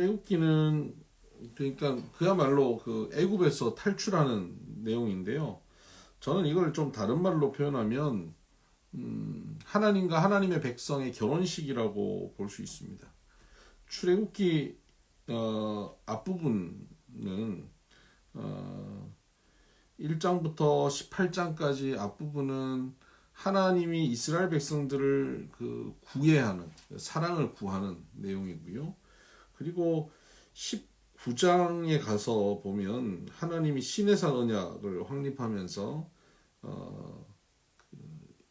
출애굽기는 그러니까 그야말로 그 애굽에서 탈출하는 내용인데요. 저는 이걸 좀 다른 말로 표현하면 하나님과 하나님의 백성의 결혼식이라고 볼 수 있습니다. 출애굽기 앞부분은 1장부터 18장까지 앞부분은 하나님이 이스라엘 백성들을 그 구애하는, 사랑을 구하는 내용이고요. 그리고 19장에 가서 보면 하나님이 시내산 언약을 확립하면서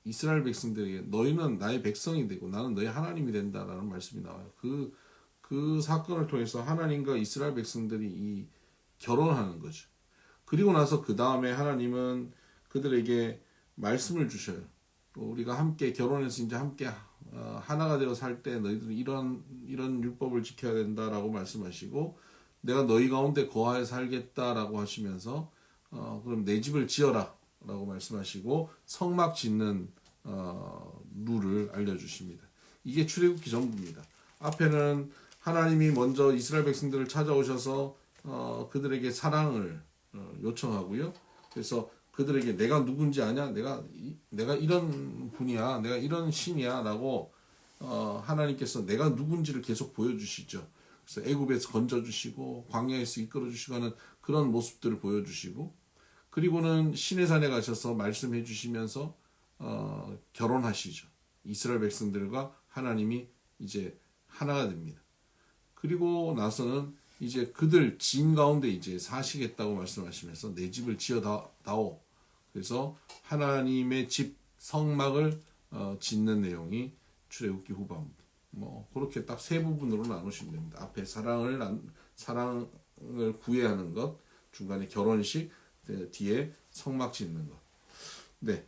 이스라엘 백성들에게 너희는 나의 백성이 되고 나는 너희 하나님이 된다라는 말씀이 나와요. 그 사건을 통해서 하나님과 이스라엘 백성들이 이 결혼하는 거죠. 그리고 나서 그 다음에 하나님은 그들에게 말씀을 주셔요. 우리가 함께 결혼해서 이제 함께 하나가 되어 살 때 너희들은 이런 율법을 지켜야 된다라고 말씀하시고 내가 너희 가운데 거하여 살겠다라고 하시면서 그럼 내 집을 지어라 라고 말씀하시고 성막 짓는 룰을 알려주십니다. 이게 출애굽기 전부입니다. 앞에는 하나님이 먼저 이스라엘 백성들을 찾아오셔서 그들에게 사랑을 요청하고요. 그래서 그들에게 내가 누군지 아냐? 내가 이런 분이야. 내가 이런 신이야. 라고 하나님께서 내가 누군지를 계속 보여주시죠. 그래서 애굽에서 건져주시고 광야에서 이끌어주시고 하는 그런 모습들을 보여주시고 그리고는 시내산에 가셔서 말씀해 주시면서 결혼하시죠. 이스라엘 백성들과 하나님이 이제 하나가 됩니다. 그리고 나서는 이제 그들 지인 가운데 이제 사시겠다고 말씀하시면서 내 집을 지어다오. 그래서 하나님의 집 성막을 짓는 내용이 출애굽기 후반부. 그렇게 딱 세 부분으로 나누시면 됩니다. 앞에 사랑을 구애하는 것, 중간에 결혼식, 뒤에 성막 짓는 것. 네.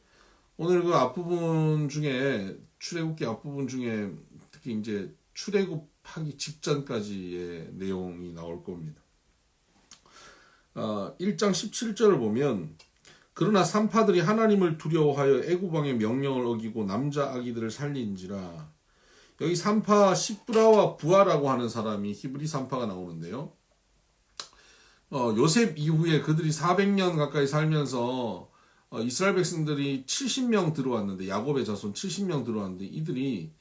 오늘 그 앞부분 중에 출애굽기 앞부분 중에 특히 이제 출애굽하기 직전까지의 내용이 나올 겁니다. 1장 17절을 보면 그러나 산파들이 하나님을 두려워하여 애굽 왕의 명령을 어기고 남자 아기들을 살린지라. 여기 산파 시브라와 부하라고 하는 사람이 히브리 산파가 나오는데요. 요셉 이후에 그들이 400년 가까이 살면서 이스라엘 백성들이 70명 들어왔는데 야곱의 자손 70명 들어왔는데 이들이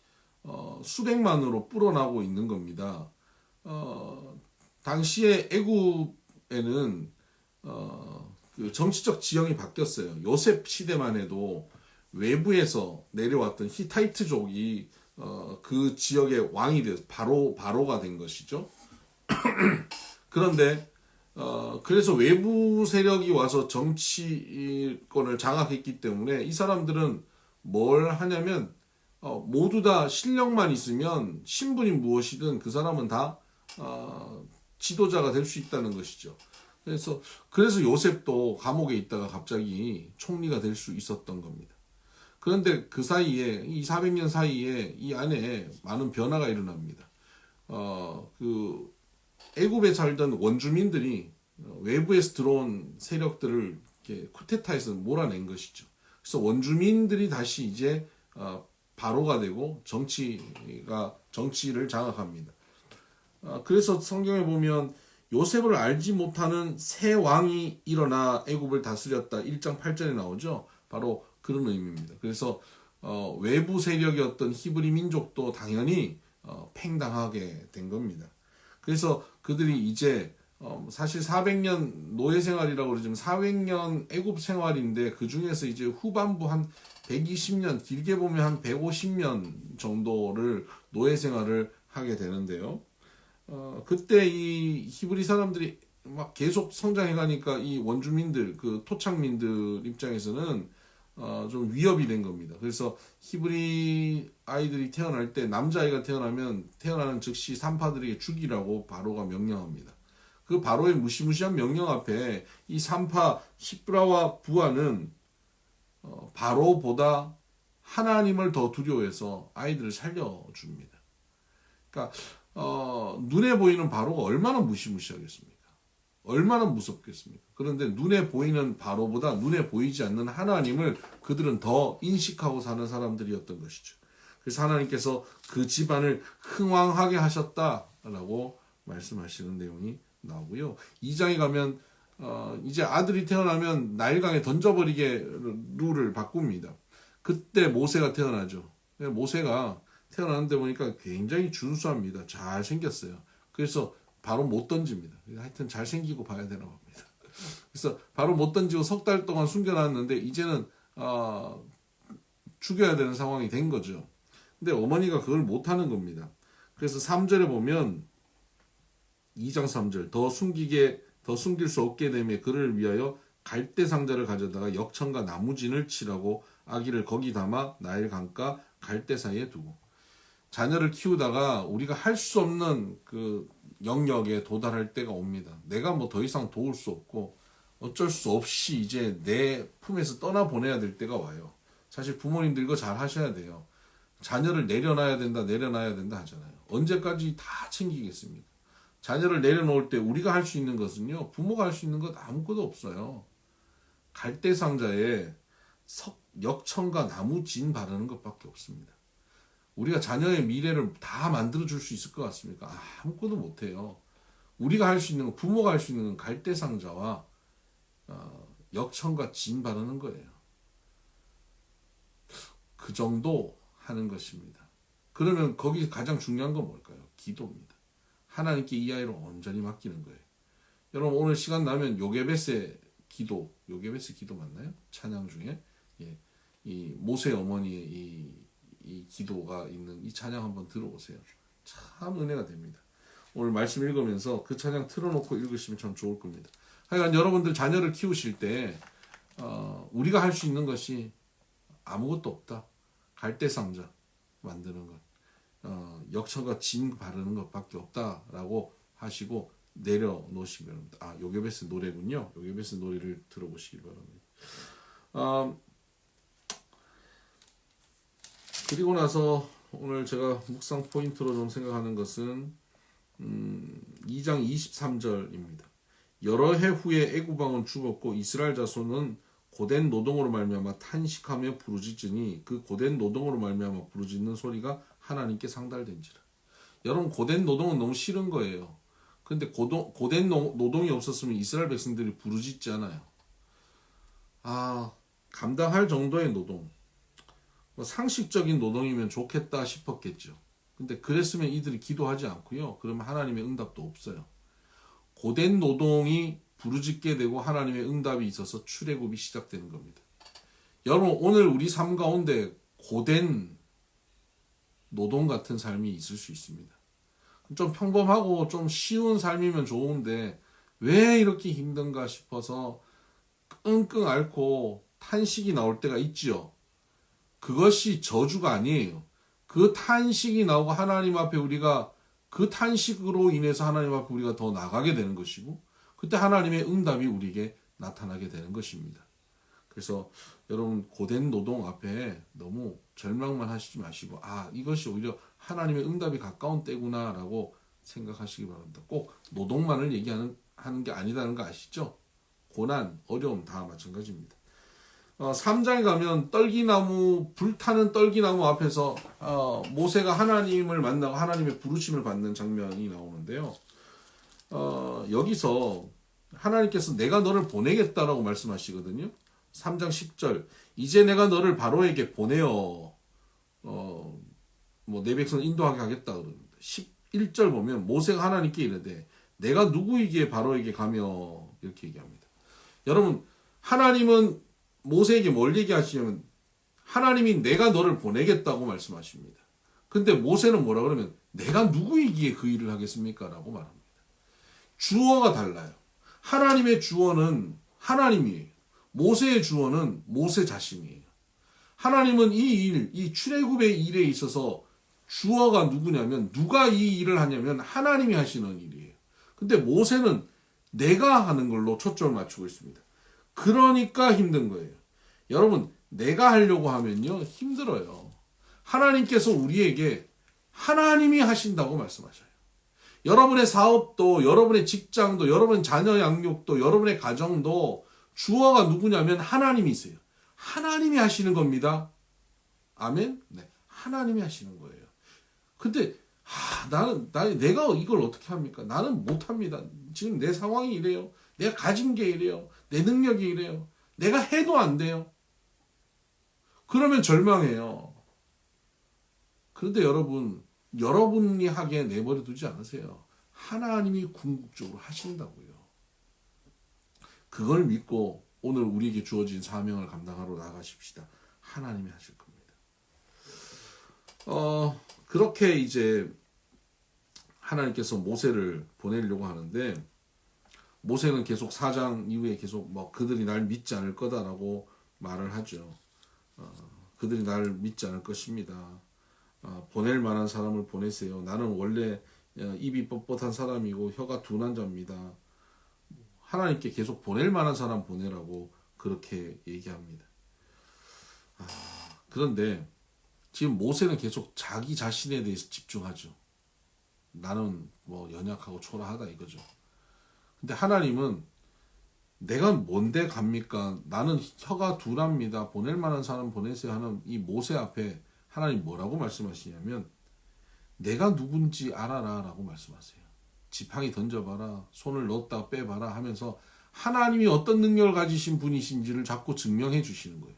수백만으로 불어나고 있는 겁니다. 당시에 애굽에는 그 정치적 지형이 바뀌었어요. 요셉 시대만 해도 외부에서 내려왔던 히타이트족이 그 지역의 왕이 돼서 바로가 된 것이죠. 그런데 그래서 외부 세력이 와서 정치권을 장악했기 때문에 이 사람들은 뭘 하냐면 모두 다 실력만 있으면 신분이 무엇이든 그 사람은 다 지도자가 될 수 있다는 것이죠. 그래서 요셉도 감옥에 있다가 갑자기 총리가 될 수 있었던 겁니다. 그런데 그 사이에 이 400년 사이에 이 안에 많은 변화가 일어납니다. 그 애굽에 살던 원주민들이 외부에서 들어온 세력들을 이렇게 쿠데타해서 몰아낸 것이죠. 그래서 원주민들이 다시 이제 바로가 되고 정치를 장악합니다. 그래서 성경에 보면 요셉을 알지 못하는 새 왕이 일어나 애굽을 다스렸다. 1장 8절에 나오죠. 바로 그런 의미입니다. 그래서 외부 세력이었던 히브리 민족도 당연히 팽당하게 된 겁니다. 그래서 그들이 이제 사실 400년 노예 생활이라고 그러지만 400년 애굽 생활인데 그 중에서 이제 후반부 한 120년 길게 보면 한 150년 정도를 노예 생활을 하게 되는데요. 그때 이 히브리 사람들이 막 계속 성장해 가니까 이 원주민들 그 토착민들 입장에서는 좀 위협이 된 겁니다. 그래서 히브리 아이들이 태어날 때 남자아이가 태어나는 즉시 산파들에게 죽이라고 바로가 명령합니다. 그 바로의 무시무시한 명령 앞에 이 산파 시브라와 부하는 바로보다 하나님을 더 두려워해서 아이들을 살려줍니다. 그러니까 눈에 보이는 바로가 얼마나 무시무시하겠습니까? 얼마나 무섭겠습니까? 그런데 눈에 보이는 바로보다 눈에 보이지 않는 하나님을 그들은 더 인식하고 사는 사람들이었던 것이죠. 그래서 하나님께서 그 집안을 흥왕하게 하셨다라고 말씀하시는 내용이 나오고요. 2장에 가면 이제 아들이 태어나면 나일강에 던져버리게 룰을 바꿉니다. 그때 모세가 태어나죠. 모세가 태어나는데 보니까 굉장히 준수합니다. 잘 생겼어요. 그래서 바로 못 던집니다. 하여튼 잘 생기고 봐야 되나 봅니다. 그래서 바로 못 던지고 석 달 동안 숨겨놨는데 이제는 죽여야 되는 상황이 된 거죠. 근데 어머니가 그걸 못하는 겁니다. 그래서 3절에 보면 2장 3절 더 숨길 수 없게 되며 그를 위하여 갈대 상자를 가져다가 역청과 나무진을 치라고 아기를 거기 담아 나일 강가 갈대 사이에 두고 자녀를 키우다가 우리가 할 수 없는 그 영역에 도달할 때가 옵니다. 내가 뭐 더 이상 도울 수 없고 어쩔 수 없이 이제 내 품에서 떠나보내야 될 때가 와요. 사실 부모님들 이거 잘 하셔야 돼요. 자녀를 내려놔야 된다 하잖아요. 언제까지 다 챙기겠습니까? 자녀를 내려놓을 때 우리가 할 수 있는 것은요. 부모가 할 수 있는 것 아무것도 없어요. 갈대 상자에 역청과 나무진 바르는 것밖에 없습니다. 우리가 자녀의 미래를 다 만들어줄 수 있을 것 같습니까? 아무것도 못해요. 우리가 할 수 있는 건, 부모가 할 수 있는 건 갈대 상자와 역청과 진 바르는 거예요. 그 정도 하는 것입니다. 그러면 거기 가장 중요한 건 뭘까요? 기도입니다. 하나님께 이 아이를 온전히 맡기는 거예요. 여러분 오늘 시간 나면 요게벳의 기도 맞나요? 찬양 중에 이 모세 어머니의 이 기도가 있는 이 찬양 한번 들어보세요. 참 은혜가 됩니다. 오늘 말씀 읽으면서 그 찬양 틀어놓고 읽으시면 참 좋을 겁니다. 하여간 여러분들 자녀를 키우실 때 우리가 할 수 있는 것이 아무것도 없다. 갈대상자 만드는 것, 역청과 진 바르는 것밖에 없다라고 하시고 내려놓으시기 바랍니다. 요게벳의 노래군요. 요게벳의 노래를 들어보시기 바랍니다. 그리고 나서 오늘 제가 묵상 포인트로 좀 생각하는 것은 2장 23절입니다. 여러 해 후에 애굽 왕은 죽었고 이스라엘 자손은 고된 노동으로 말미암아 탄식하며 부르짖으니 그 고된 노동으로 말미암아 부르짖는 소리가 하나님께 상달된지라. 여러분 고된 노동은 너무 싫은 거예요. 근데 고된 노동이 없었으면 이스라엘 백성들이 부르짖지 않아요. 감당할 정도의 노동, 상식적인 노동이면 좋겠다 싶었겠죠. 근데 그랬으면 이들이 기도하지 않고요. 그러면 하나님의 응답도 없어요. 고된 노동이 부르짖게 되고 하나님의 응답이 있어서 출애굽이 시작되는 겁니다. 여러분 오늘 우리 삶 가운데 고된 노동 같은 삶이 있을 수 있습니다. 좀 평범하고 좀 쉬운 삶이면 좋은데 왜 이렇게 힘든가 싶어서 끙끙 앓고 탄식이 나올 때가 있지요. 그것이 저주가 아니에요. 그 탄식이 나오고 하나님 앞에 우리가 그 탄식으로 인해서 하나님 앞에 우리가 더 나가게 되는 것이고 그때 하나님의 응답이 우리에게 나타나게 되는 것입니다. 그래서 여러분 고된 노동 앞에 너무 절망만 하시지 마시고 이것이 오히려 하나님의 응답이 가까운 때구나 라고 생각하시기 바랍니다. 꼭 노동만을 얘기하는 게 아니라는 거 아시죠? 고난, 어려움 다 마찬가지입니다. 3장에 가면 불타는 떨기나무 앞에서 모세가 하나님을 만나고 하나님의 부르심을 받는 장면이 나오는데요. 여기서 하나님께서 내가 너를 보내겠다라고 말씀하시거든요. 3장 10절 이제 내가 너를 바로에게 보내어 내 백성을 인도하게 하겠다 그럽니다. 11절 보면 모세가 하나님께 이르되 내가 누구이기에 바로에게 가며 이렇게 얘기합니다. 여러분 하나님은 모세에게 뭘 얘기하시냐면 하나님이 내가 너를 보내겠다고 말씀하십니다. 근데 모세는 뭐라 그러면 내가 누구이기에 그 일을 하겠습니까? 라고 말합니다. 주어가 달라요. 하나님의 주어는 하나님이에요. 모세의 주어는 모세 자신이에요. 하나님은 이 출애굽의 일에 있어서 주어가 누구냐면 누가 이 일을 하냐면 하나님이 하시는 일이에요. 근데 모세는 내가 하는 걸로 초점을 맞추고 있습니다. 그러니까 힘든 거예요. 여러분 내가 하려고 하면요 힘들어요. 하나님께서 우리에게 하나님이 하신다고 말씀하셔요. 여러분의 사업도 여러분의 직장도 여러분의 자녀 양육도 여러분의 가정도 주어가 누구냐면 하나님이세요. 하나님이 하시는 겁니다. 아멘? 네, 하나님이 하시는 거예요. 근데 내가 이걸 어떻게 합니까? 나는 못합니다. 지금 내 상황이 이래요. 내가 가진 게 이래요. 내 능력이 이래요. 내가 해도 안 돼요. 그러면 절망해요. 그런데 여러분이 하기에 내버려 두지 않으세요. 하나님이 궁극적으로 하신다고요. 그걸 믿고 오늘 우리에게 주어진 사명을 감당하러 나가십시다. 하나님이 하실 겁니다. 그렇게 이제 하나님께서 모세를 보내려고 하는데, 모세는 계속 4장 이후에 계속 그들이 날 믿지 않을 거다라고 말을 하죠. 그들이 날 믿지 않을 것입니다. 보낼 만한 사람을 보내세요. 나는 원래 입이 뻣뻣한 사람이고 혀가 둔한 자입니다. 하나님께 계속 보낼 만한 사람 보내라고 그렇게 얘기합니다. 그런데 지금 모세는 계속 자기 자신에 대해서 집중하죠. 나는 연약하고 초라하다 이거죠. 근데 하나님은 내가 뭔데 갑니까? 나는 혀가 둔합니다. 보낼 만한 사람 보내세요 하는 이 모세 앞에 하나님 뭐라고 말씀하시냐면, 내가 누군지 알아라 라고 말씀하세요. 지팡이 던져봐라, 손을 넣었다 빼봐라 하면서 하나님이 어떤 능력을 가지신 분이신지를 자꾸 증명해 주시는 거예요.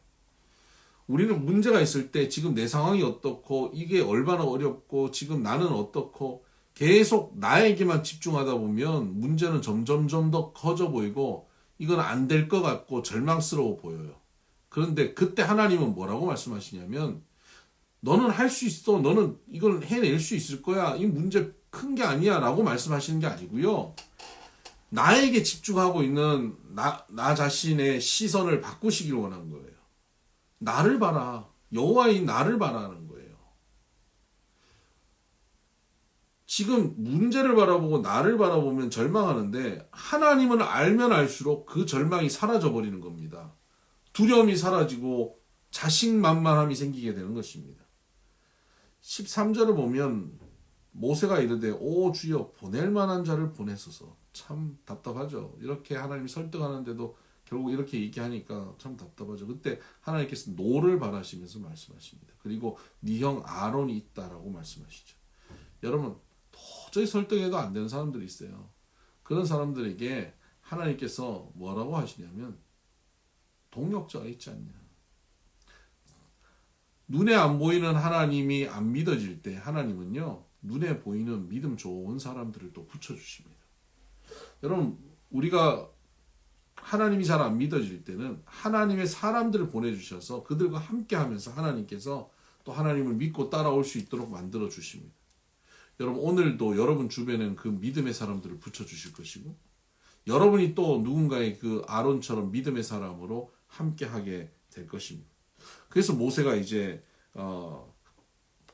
우리는 문제가 있을 때 지금 내 상황이 어떻고 이게 얼마나 어렵고 지금 나는 어떻고 계속 나에게만 집중하다 보면 문제는 점점 더 커져 보이고 이건 안 될 것 같고 절망스러워 보여요. 그런데 그때 하나님은 뭐라고 말씀하시냐면, 너는 할 수 있어. 너는 이걸 해낼 수 있을 거야. 이 문제 큰 게 아니야 라고 말씀하시는 게 아니고요. 나에게 집중하고 있는 나 자신의 시선을 바꾸시길 원한 거예요. 나를 봐라. 여호와인 나를 바라는 거예요. 지금 문제를 바라보고 나를 바라보면 절망하는데, 하나님은 알면 알수록 그 절망이 사라져 버리는 겁니다. 두려움이 사라지고 자신만만함이 생기게 되는 것입니다. 13절을 보면 모세가 이르되 오 주여 보낼 만한 자를 보내소서. 참 답답하죠. 이렇게 하나님이 설득하는데도 결국 이렇게 얘기하니까 참 답답하죠. 그때 하나님께서 노를 바라시면서 말씀하십니다. 그리고 네 형 아론이 있다라고 말씀하시죠. 여러분, 도저히 설득해도 안 되는 사람들이 있어요. 그런 사람들에게 하나님께서 뭐라고 하시냐면, 동력자가 있지 않냐. 눈에 안 보이는 하나님이 안 믿어질 때 하나님은요, 눈에 보이는 믿음 좋은 사람들을 또 붙여주십니다. 여러분, 우리가 하나님이 잘 안 믿어질 때는 하나님의 사람들을 보내주셔서 그들과 함께 하면서 하나님께서 또 하나님을 믿고 따라올 수 있도록 만들어 주십니다. 여러분, 오늘도 여러분 주변에는 그 믿음의 사람들을 붙여주실 것이고, 여러분이 또 누군가의 그 아론처럼 믿음의 사람으로 함께 하게 될 것입니다. 그래서 모세가 이제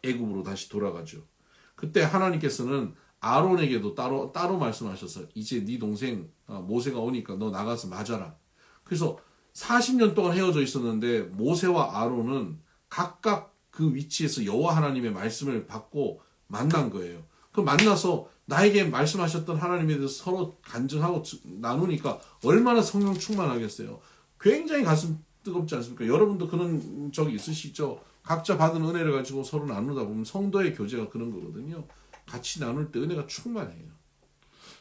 애굽으로 다시 돌아가죠. 그때 하나님께서는 아론에게도 따로 말씀하셔서, 이제 네 동생 모세가 오니까 너 나가서 맞아라. 그래서 40년 동안 헤어져 있었는데 모세와 아론은 각각 그 위치에서 여호와 하나님의 말씀을 받고 만난 거예요. 그 만나서 나에게 말씀하셨던 하나님에 대해서 서로 간증하고 나누니까 얼마나 성령 충만하겠어요. 굉장히 가슴 뜨겁지 않습니까? 여러분도 그런 적이 있으시죠? 각자 받은 은혜를 가지고 서로 나누다 보면 성도의 교제가 그런 거거든요. 같이 나눌 때 은혜가 충만해요.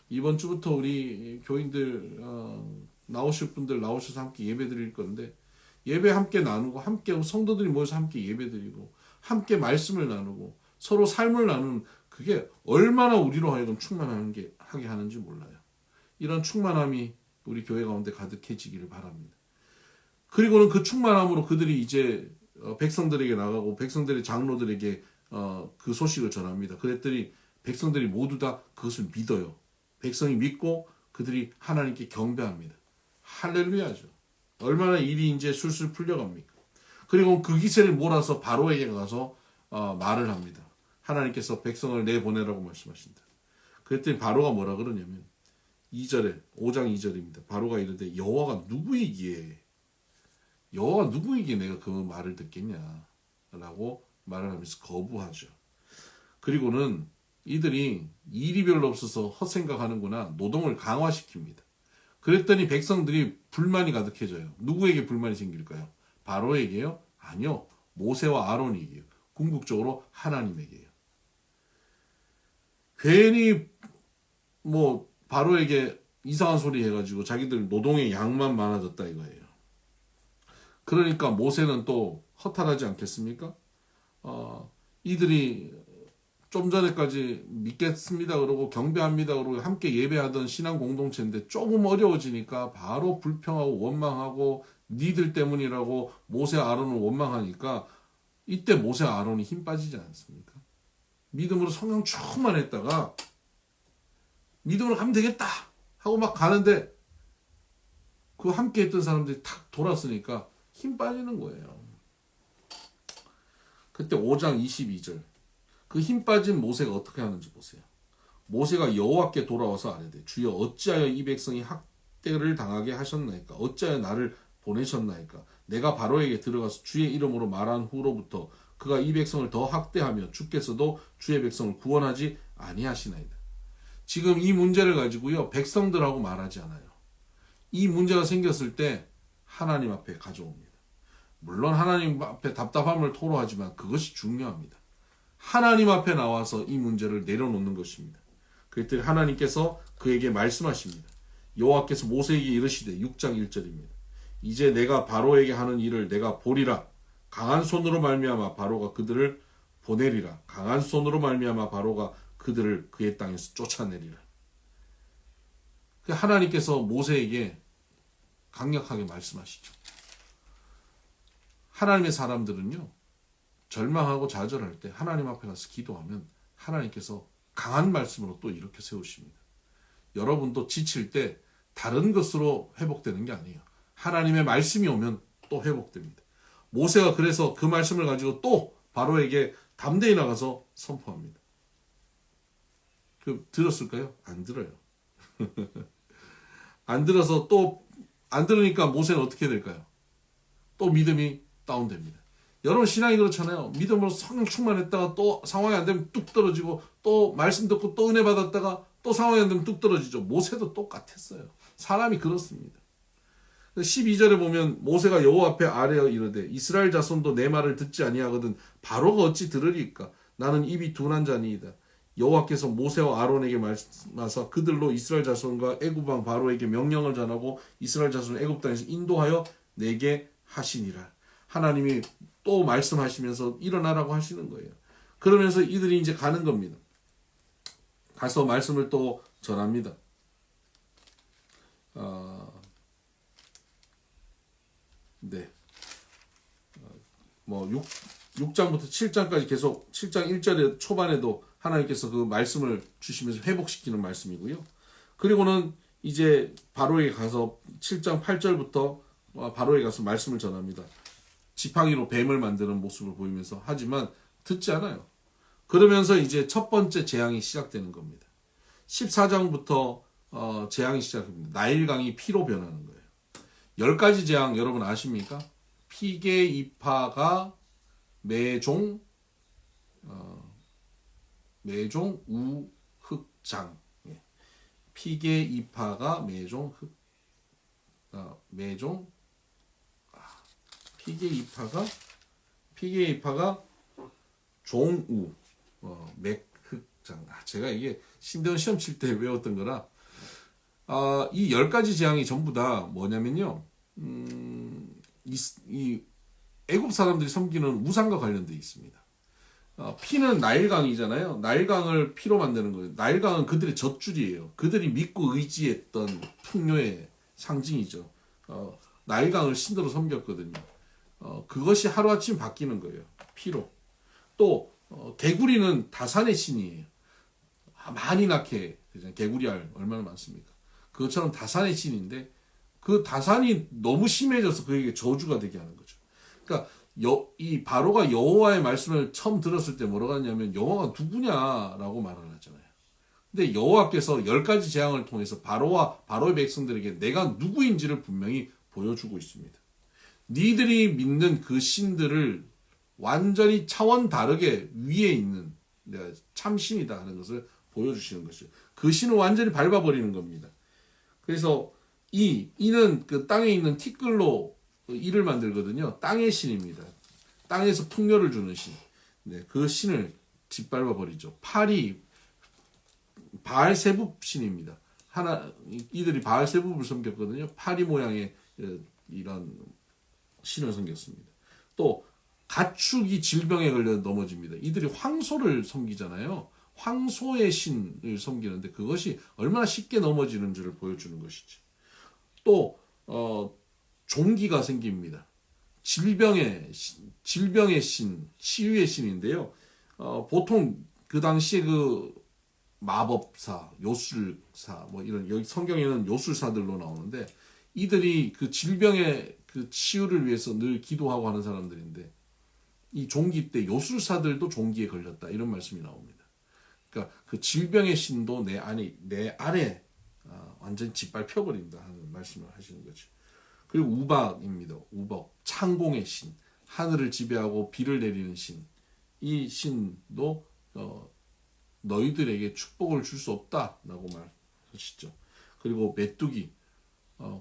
이번 주부터 우리 교인들 나오실 분들 나오셔서 함께 예배 드릴 건데, 예배 함께 나누고 함께 성도들이 모여서 함께 예배 드리고 함께 말씀을 나누고 서로 삶을 나누는, 그게 얼마나 우리로 하여금 충만하게 하는지 몰라요. 이런 충만함이 우리 교회 가운데 가득해지기를 바랍니다. 그리고는 그 충만함으로 그들이 이제 백성들에게 나가고 백성들의 장로들에게 그 소식을 전합니다. 그랬더니 백성들이 모두 다 그것을 믿어요. 백성이 믿고 그들이 하나님께 경배합니다. 할렐루야죠. 얼마나 일이 이제 술술 풀려갑니까? 그리고 그 기세를 몰아서 바로에게 가서 말을 합니다. 하나님께서 백성을 내보내라고 말씀하신다. 그랬더니 바로가 뭐라 그러냐면 2절에 5장 2절입니다. 바로가 이르되 여호와가 누구이기에 내가 그 말을 듣겠냐 라고 말을 하면서 거부하죠. 그리고는 이들이 일이 별로 없어서 헛생각하는구나, 노동을 강화시킵니다. 그랬더니 백성들이 불만이 가득해져요. 누구에게 불만이 생길까요? 바로에게요? 아니요. 모세와 아론에게요. 궁극적으로 하나님에게요. 괜히 뭐 바로에게 이상한 소리 해가지고 자기들 노동의 양만 많아졌다 이거예요. 그러니까 모세는 또 허탈하지 않겠습니까? 이들이 좀 전에까지 믿겠습니다 그러고 경배합니다 그러고 함께 예배하던 신앙 공동체인데 조금 어려워지니까 바로 불평하고 원망하고 니들 때문이라고 모세 아론을 원망하니까 이때 모세 아론이 힘 빠지지 않습니까? 믿음으로 성령 충만했다가 믿음으로 가면 되겠다 하고 막 가는데 그 함께 했던 사람들이 탁 돌았으니까 힘 빠지는 거예요. 그때 5장 22절 그 힘 빠진 모세가 어떻게 하는지 보세요. 모세가 여호와께 돌아와서 아뢰되 주여 어찌하여 이 백성이 학대를 당하게 하셨나이까 어찌하여 나를 보내셨나이까 내가 바로에게 들어가서 주의 이름으로 말한 후로부터 그가 이 백성을 더 학대하며 주께서도 주의 백성을 구원하지 아니하시나이다. 지금 이 문제를 가지고요 백성들하고 말하지 않아요. 이 문제가 생겼을 때 하나님 앞에 가져옵니다. 물론 하나님 앞에 답답함을 토로하지만 그것이 중요합니다. 하나님 앞에 나와서 이 문제를 내려놓는 것입니다. 그랬더니 하나님께서 그에게 말씀하십니다. 여호와께서 모세에게 이르시되 6장 1절입니다. 이제 내가 바로에게 하는 일을 내가 보리라. 강한 손으로 말미암아 바로가 그들을 보내리라. 강한 손으로 말미암아 바로가 그들을 그의 땅에서 쫓아내리라. 하나님께서 모세에게 강력하게 말씀하시죠. 하나님의 사람들은요 절망하고 좌절할 때 하나님 앞에 가서 기도하면 하나님께서 강한 말씀으로 또 이렇게 세우십니다. 여러분도 지칠 때 다른 것으로 회복되는 게 아니에요. 하나님의 말씀이 오면 또 회복됩니다. 모세가 그래서 그 말씀을 가지고 또 바로에게 담대히 나가서 선포합니다. 들었을까요? 안 들어요. 안 들어서 또 안 들으니까 모세는 어떻게 될까요? 또 믿음이 다운됩니다. 여러분 신앙이 그렇잖아요. 믿음으로 성령 충만했다가 또 상황이 안 되면 뚝 떨어지고 또 말씀 듣고 또 은혜 받았다가 또 상황이 안 되면 뚝 떨어지죠. 모세도 똑같았어요. 사람이 그렇습니다. 12절에 보면 모세가 여호와 앞에 아뢰어 이르되 이스라엘 자손도 내 말을 듣지 아니하거든 바로가 어찌 들으리까 나는 입이 둔한 자니이다. 여호와께서 모세와 아론에게 말씀하사 그들로 이스라엘 자손과 애굽 왕 바로에게 명령을 전하고 이스라엘 자손을 애굽 땅에서 인도하여 내게 하시니라. 하나님이 또 말씀하시면서 일어나라고 하시는 거예요. 그러면서 이들이 이제 가는 겁니다. 가서 말씀을 또 전합니다. 네. 6장부터 7장까지 계속 7장 1절에 초반에도 하나님께서 그 말씀을 주시면서 회복시키는 말씀이고요. 그리고는 이제 바로에게 가서 7장 8절부터 바로에게 가서 말씀을 전합니다. 지팡이로 뱀을 만드는 모습을 보이면서 하지만 듣지 않아요. 그러면서 이제 첫 번째 재앙이 시작되는 겁니다. 14장부터 재앙이 시작됩니다. 나일강이 피로 변하는 거예요. 10가지 재앙 여러분 아십니까? 피계, 이파가, 매종, 우, 흑장. 피계, 이파가, 매종, 피계, 이파가, 종우, 맥흑장. 제가 이게 신대원 시험 칠 때 외웠던 거라. 이 10가지 재앙이 전부 다 뭐냐면요. 이 애굽 사람들이 섬기는 우상과 관련되어 있습니다. 피는 나일강이잖아요. 나일강을 피로 만드는 거예요. 나일강은 그들의 젖줄이에요. 그들이 믿고 의지했던 풍요의 상징이죠. 나일강을 신으로 섬겼거든요. 그것이 하루아침 바뀌는 거예요. 피로. 또 개구리는 다산의 신이에요. 많이 낳게 개구리 알 얼마나 많습니까? 그것처럼 다산의 신인데 그 다산이 너무 심해져서 그에게 저주가 되게 하는 거죠. 그러니까 이 바로가 여호와의 말씀을 처음 들었을 때 뭐라고 하냐면 여호와가 누구냐라고 말을 하잖아요. 근데 여호와께서 10가지 재앙을 통해서 바로와 바로의 백성들에게 내가 누구인지를 분명히 보여주고 있습니다. 니들이 믿는 그 신들을 완전히 차원 다르게 위에 있는 내가 참신이다 하는 것을 보여주시는 것이죠. 그 신을 완전히 밟아버리는 겁니다. 그래서 이는 그 땅에 있는 티끌로 이를 만들거든요. 땅의 신입니다. 땅에서 풍요를 주는 신. 네, 그 신을 짓밟아 버리죠. 팔이 바알세붑 신입니다. 이들이 바알세붑을 섬겼거든요. 파리 모양의 이런 신을 섬겼습니다. 또 가축이 질병에 걸려 넘어집니다. 이들이 황소를 섬기잖아요. 황소의 신을 섬기는데 그것이 얼마나 쉽게 넘어지는지를 보여주는 것이지. 또 종기가 생깁니다. 질병의 신, 치유의 신인데요. 보통 그 당시에 그 마법사, 요술사, 뭐 이런 여기 성경에는 요술사들로 나오는데 이들이 그 질병의 그 치유를 위해서 늘 기도하고 하는 사람들인데 이 종기 때 요술사들도 종기에 걸렸다 이런 말씀이 나옵니다. 그러니까 그 질병의 신도 내 아래 완전 짓밟혀 버린다 하는 말씀을 하시는 거죠. 그리고 우박입니다. 우박, 창공의 신, 하늘을 지배하고 비를 내리는 신. 이 신도 너희들에게 축복을 줄 수 없다라고 말하시죠. 그리고 메뚜기,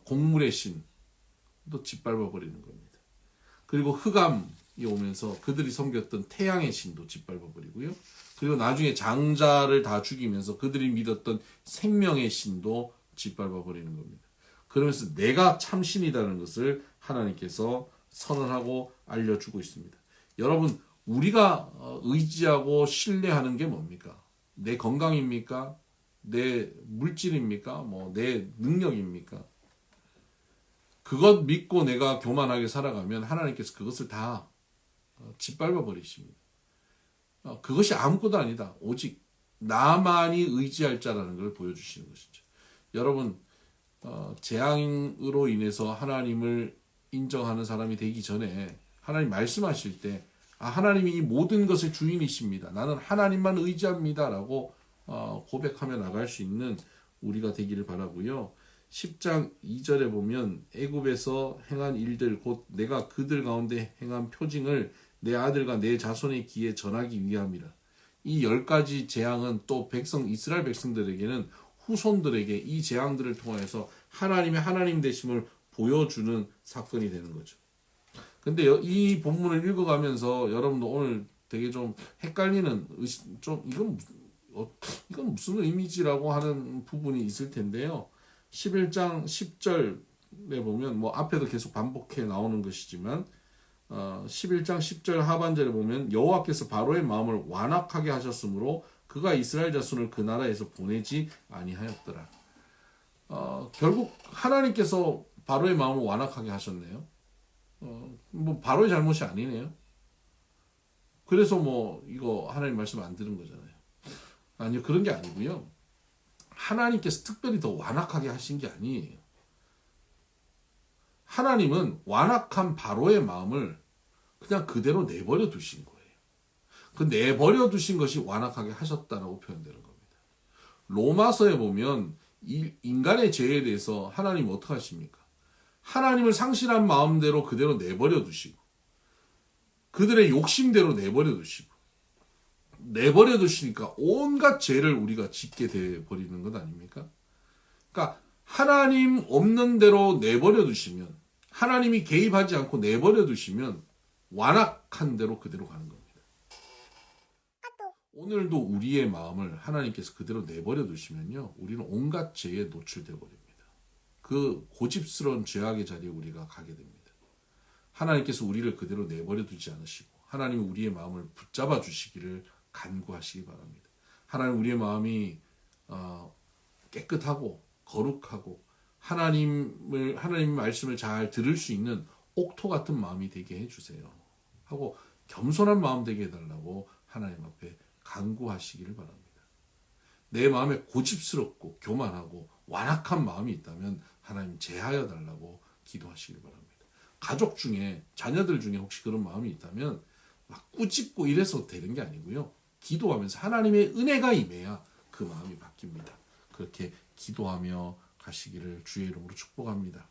곡물의 신도 짓밟아 버리는 겁니다. 그리고 흑암이 오면서 그들이 섬겼던 태양의 신도 짓밟아 버리고요. 그리고 나중에 장자를 다 죽이면서 그들이 믿었던 생명의 신도 짓밟아 버리는 겁니다. 그러면서 내가 참신이라는 것을 하나님께서 선언하고 알려주고 있습니다. 여러분, 우리가 의지하고 신뢰하는 게 뭡니까? 내 건강입니까? 내 물질입니까? 내 능력입니까? 그것 믿고 내가 교만하게 살아가면 하나님께서 그것을 다 짓밟아 버리십니다. 그것이 아무것도 아니다. 오직 나만이 의지할 자라는 걸 보여주시는 것이죠. 여러분, 재앙으로 인해서 하나님을 인정하는 사람이 되기 전에 하나님 말씀하실 때 하나님이 이 모든 것의 주인이십니다. 나는 하나님만 의지합니다. 라고 고백하며 나갈 수 있는 우리가 되기를 바라고요. 10장 2절에 보면 애굽에서 행한 일들 곧 내가 그들 가운데 행한 표징을 내 아들과 내 자손의 귀에 전하기 위함이라. 이 10가지 재앙은 또 이스라엘 백성들에게는 후손들에게 이 재앙들을 통해서 하나님의 하나님 되심을 보여주는 사건이 되는 거죠. 근데 이 본문을 읽어가면서 여러분도 오늘 되게 좀 헷갈리는 이건 무슨 의미지라고 하는 부분이 있을 텐데요. 11장 10절에 보면 앞에도 계속 반복해 나오는 것이지만 11장 10절 하반절에 보면 여호와께서 바로의 마음을 완악하게 하셨으므로 그가 이스라엘 자손을 그 나라에서 보내지 아니하였더라. 결국 하나님께서 바로의 마음을 완악하게 하셨네요. 바로의 잘못이 아니네요. 그래서 이거 하나님 말씀 안 들은 거잖아요. 아니요, 그런 게 아니고요. 하나님께서 특별히 더 완악하게 하신 게 아니에요. 하나님은 완악한 바로의 마음을 그냥 그대로 내버려 두신 거예요. 그 내버려 두신 것이 완악하게 하셨다라고 표현되는 겁니다. 로마서에 보면 이 인간의 죄에 대해서 하나님 어떻게 하십니까? 하나님을 상실한 마음대로 그대로 내버려 두시고 그들의 욕심대로 내버려 두시고 내버려 두시니까 온갖 죄를 우리가 짓게 돼 버리는 것 아닙니까? 그러니까 하나님 없는 대로 내버려 두시면 하나님이 개입하지 않고 내버려 두시면 완악한 대로 그대로 가는 겁니다. 오늘도 우리의 마음을 하나님께서 그대로 내버려 두시면요, 우리는 온갖 죄에 노출돼 버립니다. 그 고집스러운 죄악의 자리에 우리가 가게 됩니다. 하나님께서 우리를 그대로 내버려 두지 않으시고 하나님이 우리의 마음을 붙잡아 주시기를 간구하시기 바랍니다. 하나님 우리의 마음이 깨끗하고 거룩하고 하나님 말씀을 잘 들을 수 있는 옥토 같은 마음이 되게 해주세요 하고 겸손한 마음 되게 해달라고 하나님 앞에 간구하시기를 바랍니다. 내 마음에 고집스럽고 교만하고 완악한 마음이 있다면 하나님 제하여 달라고 기도하시길 바랍니다. 가족 중에 자녀들 중에 혹시 그런 마음이 있다면 막 꾸짖고 이래서 되는 게 아니고요. 기도하면서 하나님의 은혜가 임해야 그 마음이 바뀝니다. 그렇게 기도하며 가시기를 주의 이름으로 축복합니다.